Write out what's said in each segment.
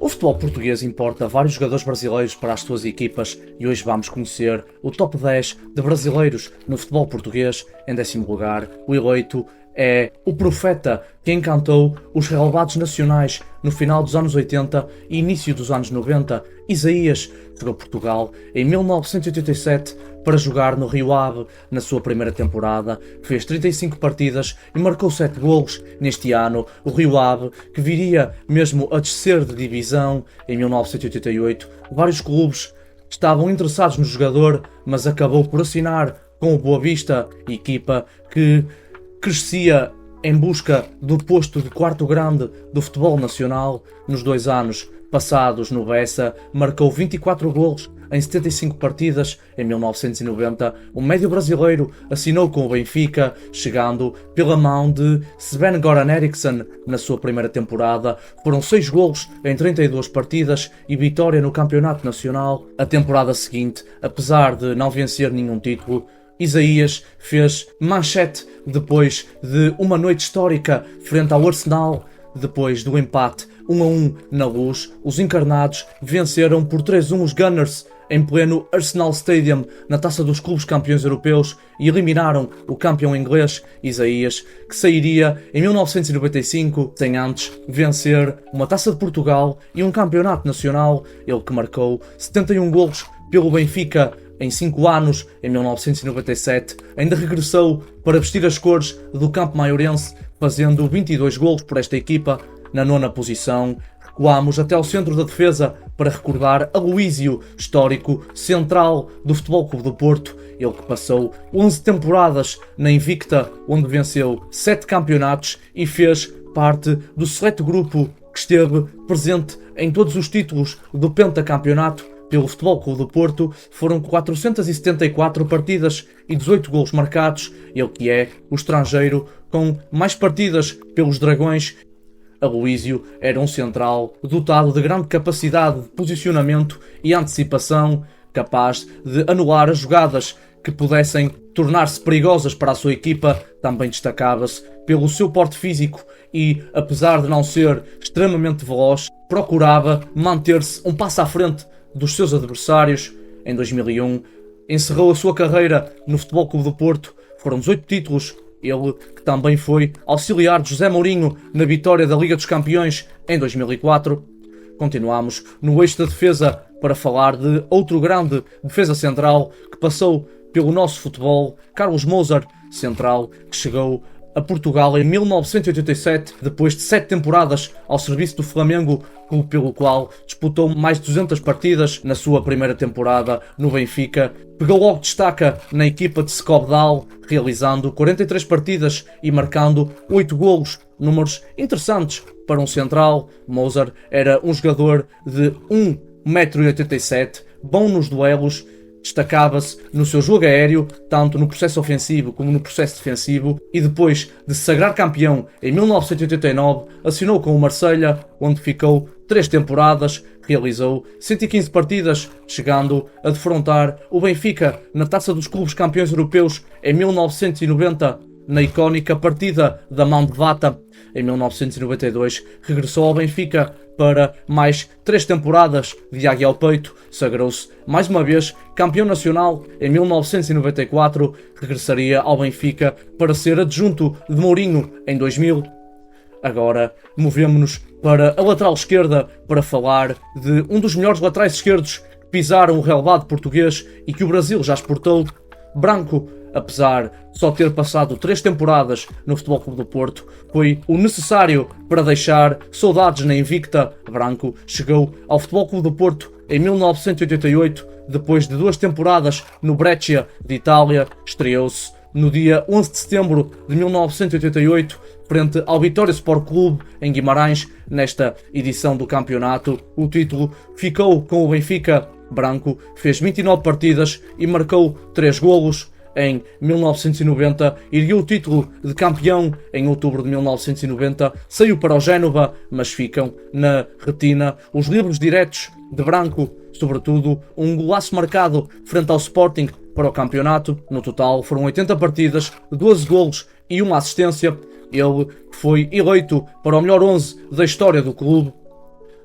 O futebol português importa vários jogadores brasileiros para as suas equipas e hoje vamos conhecer o top 10 de brasileiros no futebol português. Em 10º lugar, o eleito é o Profeta, que encantou os relevados nacionais no final dos anos 80 e início dos anos 90. Isaías chegou a Portugal em 1987 para jogar no Rio Ave. Na sua primeira temporada fez 35 partidas e marcou 7 golos. Neste ano, o Rio Ave, que viria mesmo a descer de divisão em 1988, vários clubes estavam interessados no jogador, mas acabou por assinar com o Boa Vista, equipa que crescia em busca do posto de quarto grande do futebol nacional. Nos 2 anos passados no Bessa, marcou 24 golos em 75 partidas. Em 1990, o médio brasileiro assinou com o Benfica, chegando pela mão de Sven-Göran Eriksson. Na sua primeira temporada foram 6 golos em 32 partidas e vitória no campeonato nacional. A temporada seguinte, apesar de não vencer nenhum título, Isaías fez manchete depois de uma noite histórica frente ao Arsenal. Depois do empate 1-1 na Luz, os encarnados venceram por 3-1 os Gunners em pleno Arsenal Stadium na Taça dos Clubes Campeões Europeus e eliminaram o campeão inglês. Isaías, que sairia em 1995 sem antes vencer uma Taça de Portugal e um campeonato nacional. Ele que marcou 71 golos pelo Benfica em 5 anos. Em 1997 ainda regressou para vestir as cores do campo maiorense, fazendo 22 golos por esta equipa. Na 9ª posição, recuamos até ao centro da defesa para recordar Aloísio, histórico central do Futebol Clube do Porto. Ele que passou 11 temporadas na Invicta, onde venceu 7 campeonatos e fez parte do seleto grupo que esteve presente em todos os títulos do pentacampeonato pelo Futebol Clube do Porto. Foram 474 partidas e 18 golos marcados. Ele que é o estrangeiro com mais partidas pelos Dragões. Aloísio era um central dotado de grande capacidade de posicionamento e antecipação, capaz de anular as jogadas que pudessem tornar-se perigosas para a sua equipa. Também destacava-se pelo seu porte físico e, apesar de não ser extremamente veloz, procurava manter-se um passo à frente dos seus adversários. Em 2001 encerrou a sua carreira no Futebol Clube do Porto. Foram 18 títulos. Ele que também foi auxiliar de José Mourinho na vitória da Liga dos Campeões em 2004. Continuamos no eixo da defesa para falar de outro grande defesa central que passou pelo nosso futebol, Carlos Moser, central que chegou a Portugal em 1987, depois de 7 temporadas ao serviço do Flamengo, clube pelo qual disputou mais de 200 partidas. Na sua primeira temporada no Benfica, pegou logo destaca na equipa de Skobdal, realizando 43 partidas e marcando 8 golos, números interessantes para um central. Moser era um jogador de 1,87 m, bom nos duelos, destacava-se no seu jogo aéreo, tanto no processo ofensivo como no processo defensivo, e depois de se sagrar campeão em 1989, assinou com o Marselha, onde ficou 3 temporadas, realizou 115 partidas, chegando a defrontar o Benfica na Taça dos Clubes Campeões Europeus em 1990, na icónica partida da mão de Vata. Em 1992 regressou ao Benfica para mais 3 temporadas de águia ao peito, sagrou-se mais uma vez campeão nacional. Em 1994 regressaria ao Benfica para ser adjunto de Mourinho em 2000. Agora movemos-nos para a lateral esquerda para falar de um dos melhores laterais esquerdos que pisaram o relevado português e que o Brasil já exportou. Branco, apesar de só ter passado 3 temporadas no Futebol Clube do Porto, foi o necessário para deixar saudades na Invicta. Branco chegou ao Futebol Clube do Porto em 1988, depois de 2 temporadas no Brescia de Itália. Estreou-se no dia 11 de setembro de 1988, frente ao Vitória Sport Clube em Guimarães. Nesta edição do campeonato, o título ficou com o Benfica. Branco fez 29 partidas e marcou 3 golos. Em 1990 ergueu o título de campeão. Em outubro de 1990 saiu para o Génova, mas ficam na retina os livros diretos de Branco, sobretudo um golaço marcado frente ao Sporting para o campeonato. No total foram 80 partidas, 12 golos e 1 assistência. Ele foi eleito para o melhor 11 da história do clube.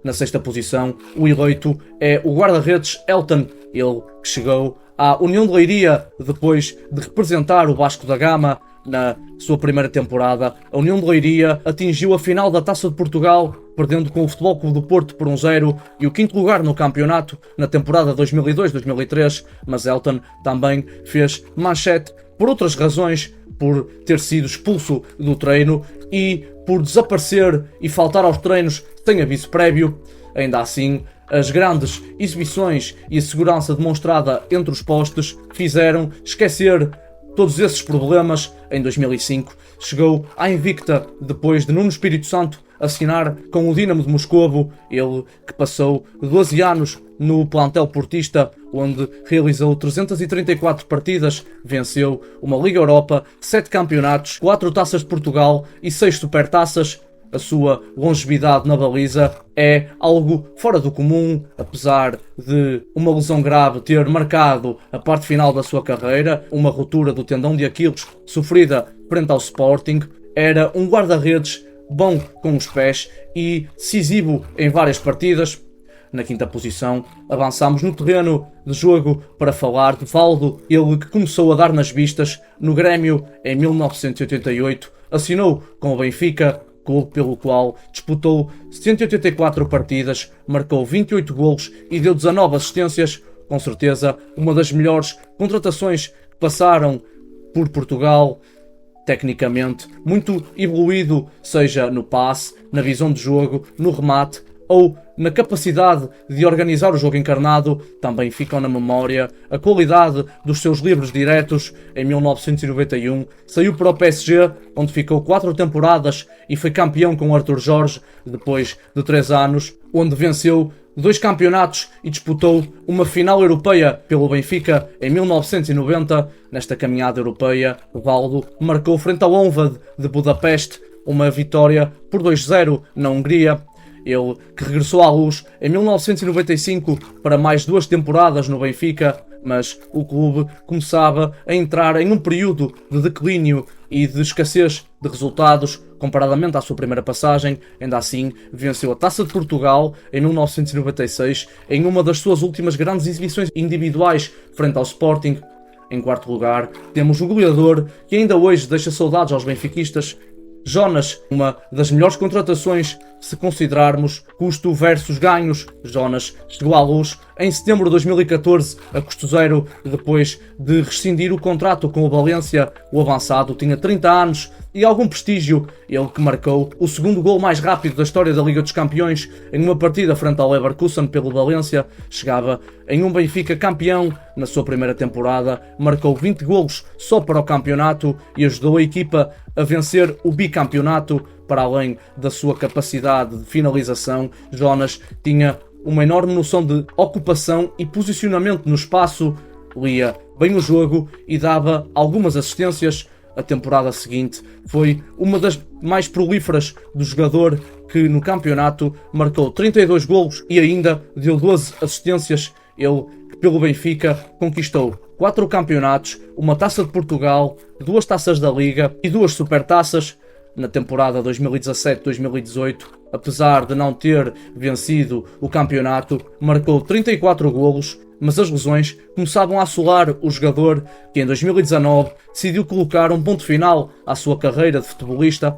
na sexta posição, o eleito é o guarda-redes Elton, ele que chegou à União de Leiria depois de representar o Vasco da Gama na sua primeira temporada. A União de Leiria atingiu a final da Taça de Portugal, perdendo com o Futebol Clube do Porto por 1-0 e o quinto lugar no campeonato na temporada 2002-2003, mas Elton também fez manchete por outras razões, por ter sido expulso do treino e por desaparecer e faltar aos treinos sem aviso prévio. Ainda assim, as grandes exibições e a segurança demonstrada entre os postes fizeram esquecer todos esses problemas. Em 2005, chegou à invicta depois de Nuno Espírito Santo assinar com o Dinamo de Moscovo, ele que passou 12 anos no plantel portista, onde realizou 334 partidas, venceu uma Liga Europa, 7 campeonatos, 4 taças de Portugal e 6 supertaças. A sua longevidade na baliza é algo fora do comum, apesar de uma lesão grave ter marcado a parte final da sua carreira, uma ruptura do tendão de Aquiles sofrida frente ao Sporting. Era um guarda-redes bom com os pés e decisivo em várias partidas. Na quinta posição, avançamos no terreno de jogo para falar de Valdo, ele que começou a dar nas vistas no Grêmio em 1988, assinou com o Benfica, clube pelo qual disputou 184 partidas, marcou 28 golos e deu 19 assistências, com certeza uma das melhores contratações que passaram por Portugal. Tecnicamente muito evoluído, seja no passe, na visão de jogo, no remate ou na capacidade de organizar o jogo encarnado. Também ficam na memória a qualidade dos seus livros diretos. Em 1991 saiu para o PSG, onde ficou 4 temporadas e foi campeão com Arthur Jorge, depois de 3 anos, onde venceu 2 campeonatos e disputou uma final europeia pelo Benfica em 1990. Nesta caminhada europeia, Valdo marcou frente ao Honvéd de Budapeste uma vitória por 2-0 na Hungria. Ele que regressou à luz em 1995 para mais 2 temporadas no Benfica, mas o clube começava a entrar em um período de declínio e de escassez de resultados comparadamente à sua primeira passagem. Ainda assim, venceu a Taça de Portugal em 1996 em uma das suas últimas grandes exibições individuais frente ao Sporting. Em quarto lugar, temos o goleador que ainda hoje deixa saudades aos benfiquistas, Jonas, uma das melhores contratações se considerarmos custo versus ganhos. Jonas chegou à luz em setembro de 2014 a custo zero, depois de rescindir o contrato com o Valência. O avançado tinha 30 anos e algum prestígio, ele que marcou o segundo gol mais rápido da história da Liga dos Campeões em uma partida frente ao Leverkusen pelo Valência. Chegava em um Benfica campeão na sua primeira temporada, marcou 20 golos só para o campeonato e ajudou a equipa a vencer o bicampeonato. Para além da sua capacidade de finalização, Jonas tinha uma enorme noção de ocupação e posicionamento no espaço, lia bem o jogo e dava algumas assistências. A temporada seguinte foi uma das mais prolíferas do jogador, que no campeonato marcou 32 golos e ainda deu 12 assistências. Ele que pelo Benfica conquistou 4 campeonatos, uma Taça de Portugal, 2 taças da Liga e 2 supertaças. Na temporada 2017-2018, apesar de não ter vencido o campeonato, marcou 34 golos, mas as lesões começavam a assolar o jogador, que em 2019 decidiu colocar um ponto final à sua carreira de futebolista.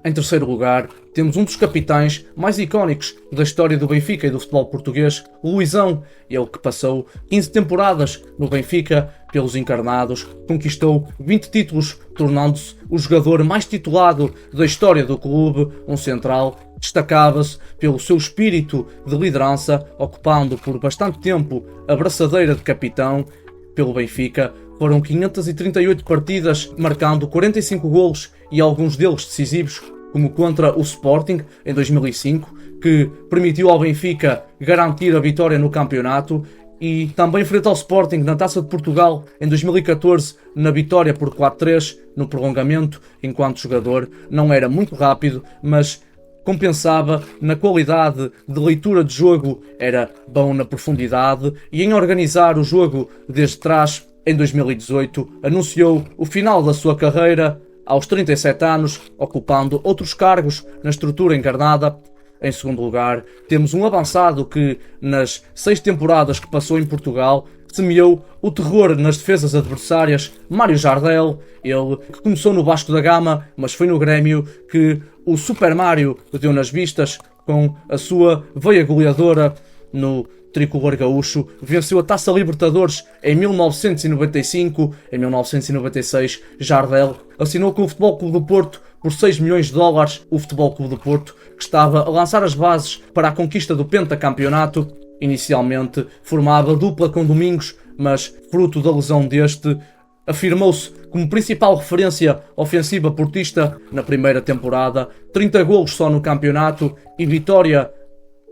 Em terceiro lugar, temos um dos capitães mais icónicos da história do Benfica e do futebol português, o Luizão, ele que passou 15 temporadas no Benfica pelos encarnados, conquistou 20 títulos, tornando-se o jogador mais titulado da história do clube. Um central, destacava-se pelo seu espírito de liderança, ocupando por bastante tempo a braçadeira de capitão pelo Benfica. Foram 538 partidas, marcando 45 golos e alguns deles decisivos, como contra o Sporting em 2005, que permitiu ao Benfica garantir a vitória no campeonato, e também frente ao Sporting na Taça de Portugal em 2014, na vitória por 4-3 no prolongamento. Enquanto jogador não era muito rápido, mas compensava na qualidade de leitura de jogo, era bom na profundidade e em organizar o jogo desde trás. Em 2018, anunciou o final da sua carreira aos 37 anos, ocupando outros cargos na estrutura encarnada. Em segundo lugar, temos um avançado que, nas 6 temporadas que passou em Portugal, semeou o terror nas defesas adversárias, Mário Jardel, ele que começou no Vasco da Gama, mas foi no Grêmio que o Super Mário deu nas vistas com a sua veia goleadora no tricolor gaúcho, venceu a Taça Libertadores em 1995, em 1996 Jardel assinou com o Futebol Clube do Porto por 6 milhões de dólares, o Futebol Clube do Porto que estava a lançar as bases para a conquista do pentacampeonato. Inicialmente formava dupla com Domingos, mas fruto da lesão deste, afirmou-se como principal referência ofensiva portista na primeira temporada, 30 golos só no campeonato e vitória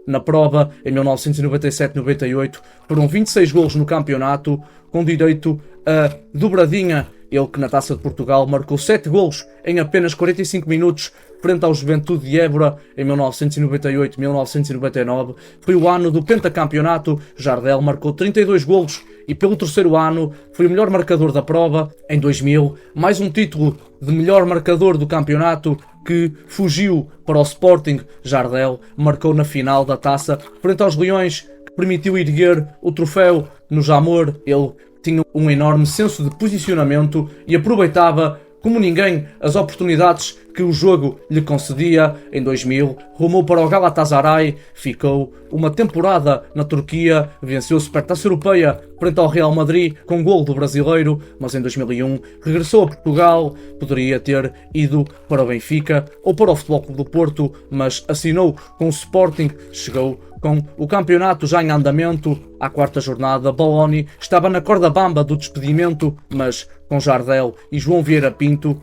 na prova em 1997-98, foram 26 golos no campeonato, com direito a dobradinha. Ele que na Taça de Portugal marcou 7 golos em apenas 45 minutos frente ao Juventude de Évora em 1998-1999. Foi o ano do pentacampeonato. Jardel marcou 32 golos e pelo terceiro ano foi o melhor marcador da prova. Em 2000, mais um título de melhor marcador do campeonato que fugiu para o Sporting. Jardel marcou na final da Taça frente aos Leões, que permitiu erguer o troféu no Jamor. Ele tinha um enorme senso de posicionamento e aproveitava como ninguém as oportunidades que o jogo lhe concedia. Em 2000, rumou para o Galatasaray, ficou uma temporada na Turquia, venceu a Supertaça Europeia frente ao Real Madrid com golo do brasileiro, mas em 2001 regressou a Portugal, poderia ter ido para o Benfica ou para o Futebol Clube do Porto, mas assinou com o Sporting, chegou com o campeonato já em andamento. À quarta jornada, Balloni estava na corda bamba do despedimento, mas com Jardel e João Vieira Pinto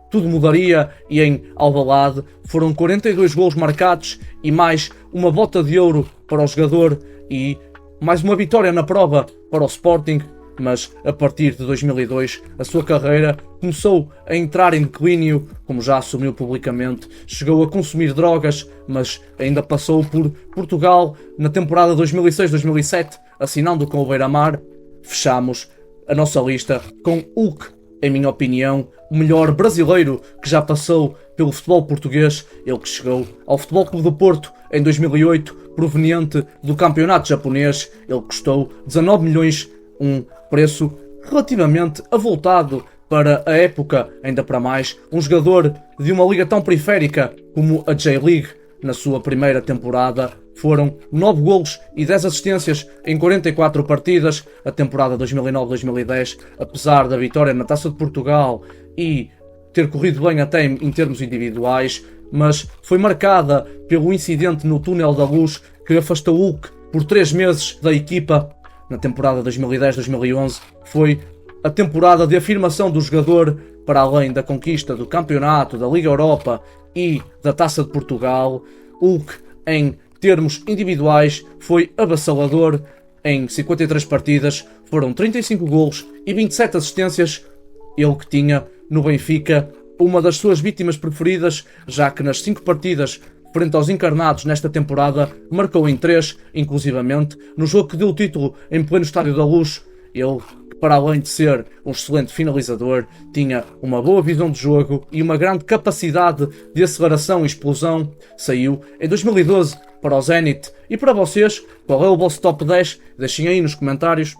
tudo mudaria e em Alvalade foram 42 golos marcados e mais uma bota de ouro para o jogador e mais uma vitória na prova para o Sporting. Mas a partir de 2002 a sua carreira começou a entrar em declínio, como já assumiu publicamente. Chegou a consumir drogas, mas ainda passou por Portugal na temporada 2006-2007, assinando com o Beira-Mar. Fechamos a nossa lista com Hulk, em minha opinião, o melhor brasileiro que já passou pelo futebol português. Ele que chegou ao Futebol Clube do Porto em 2008, proveniente do campeonato japonês. Ele custou 19 milhões, um preço relativamente avultado para a época, ainda para mais um jogador de uma liga tão periférica como a J-League. Na sua primeira temporada foram 9 golos e 10 assistências em 44 partidas. A temporada 2009-2010, apesar da vitória na Taça de Portugal e ter corrido bem até em termos individuais, mas foi marcada pelo incidente no Túnel da Luz que afastou Hulk por 3 meses da equipa. Na temporada 2010-2011 foi a temporada de afirmação do jogador, para além da conquista do campeonato, da Liga Europa e da Taça de Portugal. Hulk, em termos individuais, foi avassalador. Em 53 partidas foram 35 golos e 27 assistências. Ele que tinha no Benfica uma das suas vítimas preferidas, já que nas 5 partidas frente aos encarnados nesta temporada marcou em 3, inclusivamente no jogo que deu o título em pleno Estádio da Luz. Ele, que para além de ser um excelente finalizador, tinha uma boa visão de jogo e uma grande capacidade de aceleração e explosão. Saiu em 2012 para o Zenit. E para vocês, qual é o vosso top 10? Deixem aí nos comentários.